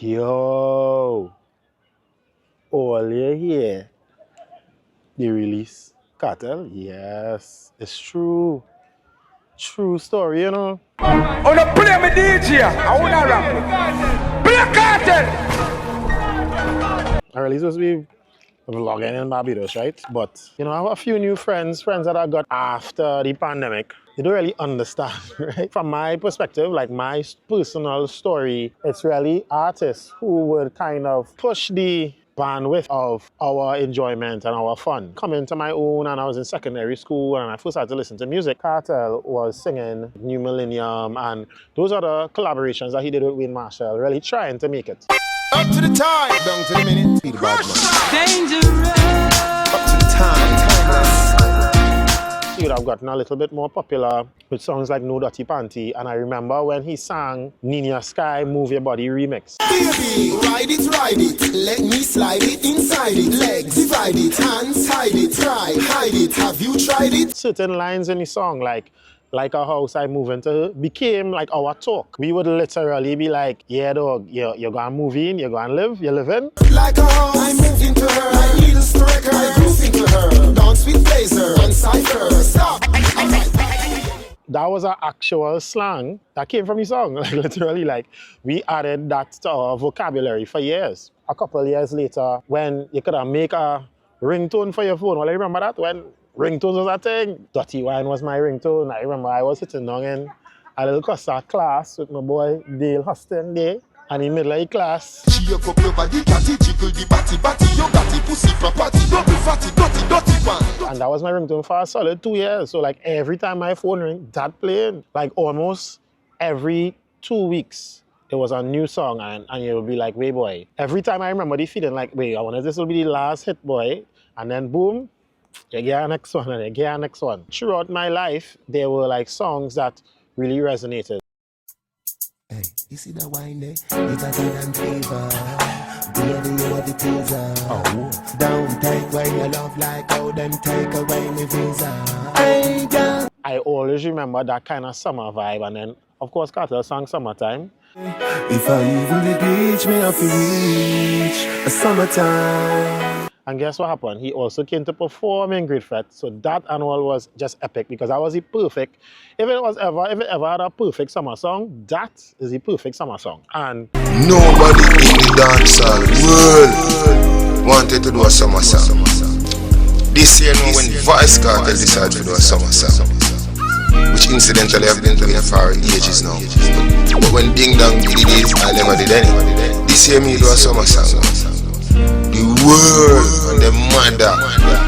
Yo, all you hear, the release Cartel? Yes, it's true. True story, you know. On a play me DJ, I wanna rap. Play Cartel! I really supposed to be vlogging in Barbados, right? But, you know, I have a few new friends that I got after the pandemic. They don't really understand, right? From my perspective, like my personal story, it's really artists who would kind of push the bandwidth of our enjoyment and our fun. Coming to my own, and I was in secondary school and I first started to listen to music. Cartel was singing New Millennium, and those are the collaborations that he did with Wayne Marshall, really trying to make it. Up to the time, down to the minute. Be the bad man. Dangerous. Up to the time, timeless. He would have gotten a little bit more popular with songs like No Dirty Panty, and I remember when he sang Nina Sky Move Your Body remix. Baby, ride it, let me slide it inside it. Legs, divide it, hands, hide it, try, hide it, have you tried it? Certain lines in the song, like a house I move into, became like our talk. We would literally be like, yeah dog, you're gonna move in, you're gonna live, you're living. Like a house, I move into her, I need a striker, I groove into her, dance with blazer, and cipher, stop. That was an actual slang that came from the song. Like literally, like we added that to our vocabulary for years. A couple of years later, when you could make a ringtone for your phone, well, I remember that when ringtones was a thing. Dirty Wine was my ringtone. I remember I was sitting down in a little custard class with my boy Dale Huston there, and in the middle of the class, Your body, catty, jiggle the batty, your batty, pussy, property, don't be fatty, dirty one. and that was my ringtone for a solid 2 years. So like every time my phone ring, that playing. Like almost every 2 weeks, there was a new song, and you would be like, wait boy. Every time I remember the feeling like, wait, I wonder if this will be the last hit boy, and then boom, you get a next one and you get a next one. Throughout my life, there were like songs that really resonated. Hey, you see that wine there? It's hotter than fever. Baby, you are the teaser. Oh, don't take away your love like how them take away my visa. Hey, girl. I always remember that kind of summer vibe, and then of course Cartel sang Summertime. If I even the beach, me have to reach a summertime. And guess what happened? He also came to perform in Great Fret. So that annual was just epic because that was the perfect, if it ever had a perfect summer song, that is the perfect summer song. And nobody in the dancehall world wanted to do a summer song. This year when Vybz Kartel decided to do a summer song, which incidentally I've been doing for ages now. But when Ding Dong did it, I never did any. This year me do a summer song. The world and the mother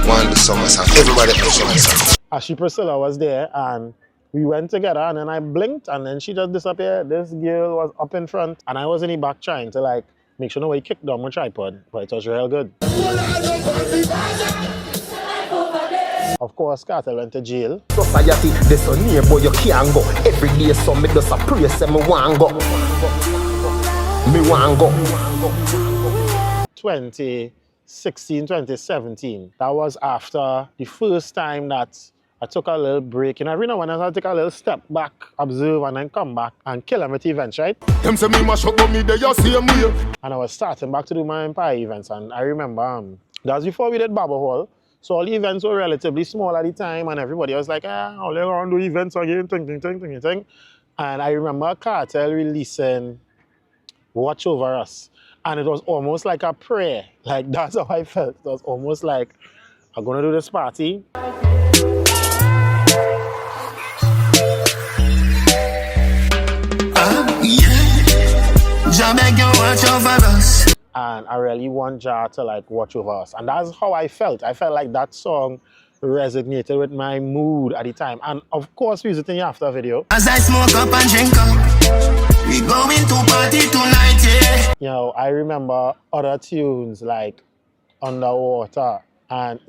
want the summer song. Everybody has summer song. Ashley Priscilla was there, and we went together, and then I blinked, and then she just disappeared. This girl was up in front, and I was in the back trying to like make sure nobody kicked down my tripod, but it was real good. Of course, Cartel went to jail. Society, there's a neighbor you can't go. Every day some me just a pray say me want go. Me want go. 2016, 2017. That was after the first time that I took a little break. You know, every now and then I take a little step back, observe, and then come back and kill them with events, right? Them say me mash up on me, they just same way. And I was starting back to do my Empire events, and I remember that was before we did Barber Hall. So all the events were relatively small at the time, and everybody was like, I'll let around do events again, ting. And I remember Cartel releasing Watch Over Us. And it was almost like a prayer. Like, that's how I felt. It was almost like, I'm gonna do this party. Watch over us. And I really want Jah to like watch over us. And that's how I felt. I felt like that song resonated with my mood at the time. And of course, we used it in the after video. As I smoke up and drink up, we going to party tonight, yeah. You know, I remember other tunes like Underwater and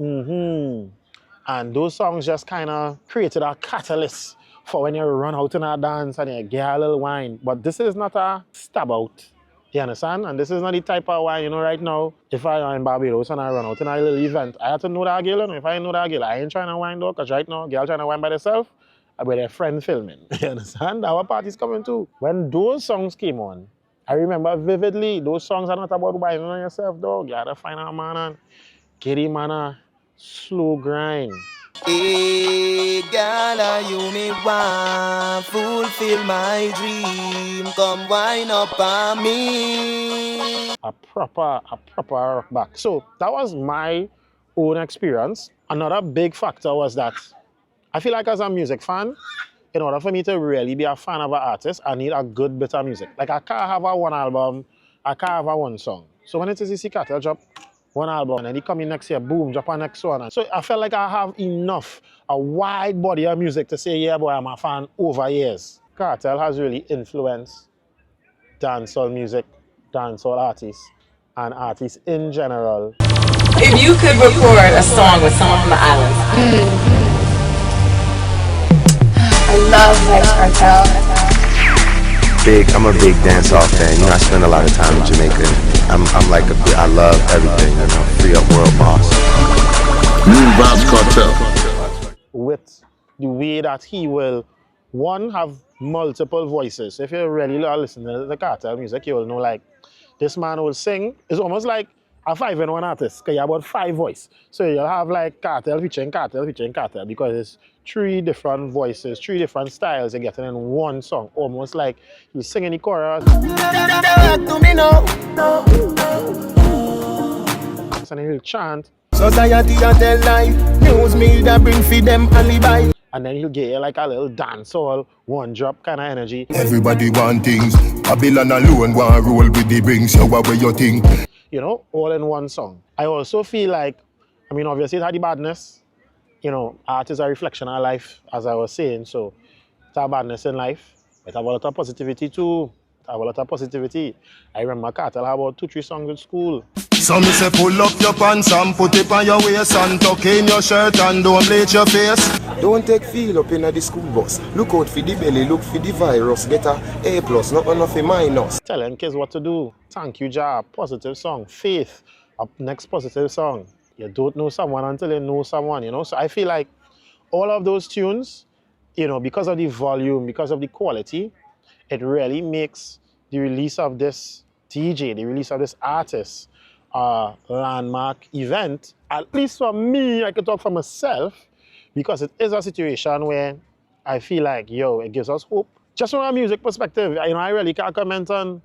And those songs just kind of created a catalyst for when you run out in a dance and you get a little wine. But this is not a stab out. You understand? And this is not the type of wine, you know, right now, if I am in Barbados and I run out in a little event, I have to know that girl, and if I know that girl, I ain't trying to wine though, because right now, girl trying to wine by themselves, I with their friend filming. You understand? Our party's coming too. When those songs came on, I I remember vividly, those songs are not about whining on yourself, dog. You gotta find a man and get him on a slow grind. Hey, girl, you me want fulfill my dream. Come wind up on me. A proper rock back. So that was my own experience. Another big factor was that I feel like as a music fan, in order for me to really be a fan of an artist, I need a good bit of music. Like I can't have a one album, I can't have a one song. So when it is you see Cartel drop one album and then he come in next year, boom, drop a next one. So I felt like I have enough, a wide body of music to say, yeah boy, I'm a fan over years. Cartel has really influenced dancehall music, dancehall artists, and artists in general. If you could record a song with someone from the islands. I love Vybz Kartel. I'm a big dancehall fan. You know, I spend a lot of time in Jamaica. I'm like I love everything. You know, free up world boss. Vybz Kartel. With the way that he will, one, have multiple voices. If you really are listening to the Cartel music, you will know like this man will sing. It's almost like a 5-in-1 artist, because you have about 5 voices. So you'll have like Cartel featuring Cartel featuring Cartel, because it's 3 different voices, 3 different styles you're getting in one song. Almost like he's singing the chorus. And then he'll chant. Society a tell lie. News media bring for them alibi. And then he'll get you like a little dancehall, one drop kind of energy. Everybody want things. Babylon alone want roll with the brings. So what way you think? You know, all in one song. I also feel like, I mean, obviously it had the badness. You know, art is a reflection of life, as I was saying. So it has badness in life. It have a lot of positivity too. It have a lot of positivity. I remember Cartel had about 2-3 songs in school. So me say pull up your pants and put it on your waist and tuck in your shirt and don't bleach your face. Don't take feel up in the school bus. Look out for the belly, look for the virus. Get a A+, not enough a minus. Telling kids what to do. Thank you, Jah. Positive song. Faith. Up next positive song. You don't know someone until you know someone, you know. So I feel like all of those tunes, you know, because of the volume, because of the quality, it really makes the release of this DJ, the release of this artist, a landmark event. At least for me, I can talk for myself, because it is a situation where I feel like, yo, it gives us hope. Just from a music perspective, you know, I really can't comment on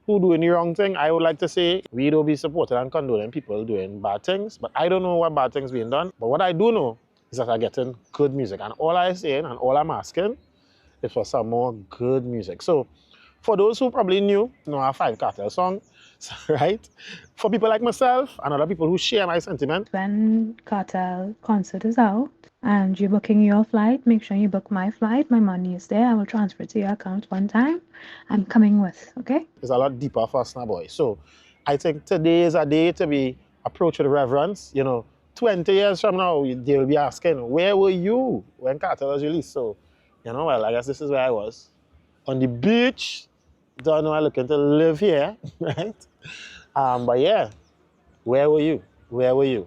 who doing the wrong thing. I would like to say we don't be supporting and condoning people doing bad things, but I don't know what bad things being done. But what I do know is that I'm getting good music, and all I'm saying and all I'm asking is for some more good music. So for those who probably knew, you know, our 5 Cartel song, right? For people like myself and other people who share my sentiment. When Cartel concert is out and you're booking your flight, make sure you book my flight. My money is there. I will transfer it to your account one time. I'm coming with, okay? It's a lot deeper for us now, boy. So I think today is a day to be approached with reverence. You know, 20 years from now, they'll be asking, where were you when Cartel was released? So, you know, well, I guess this is where I was. On the beach. Don't know I'm looking to live here, right? But yeah, where were you? Where were you?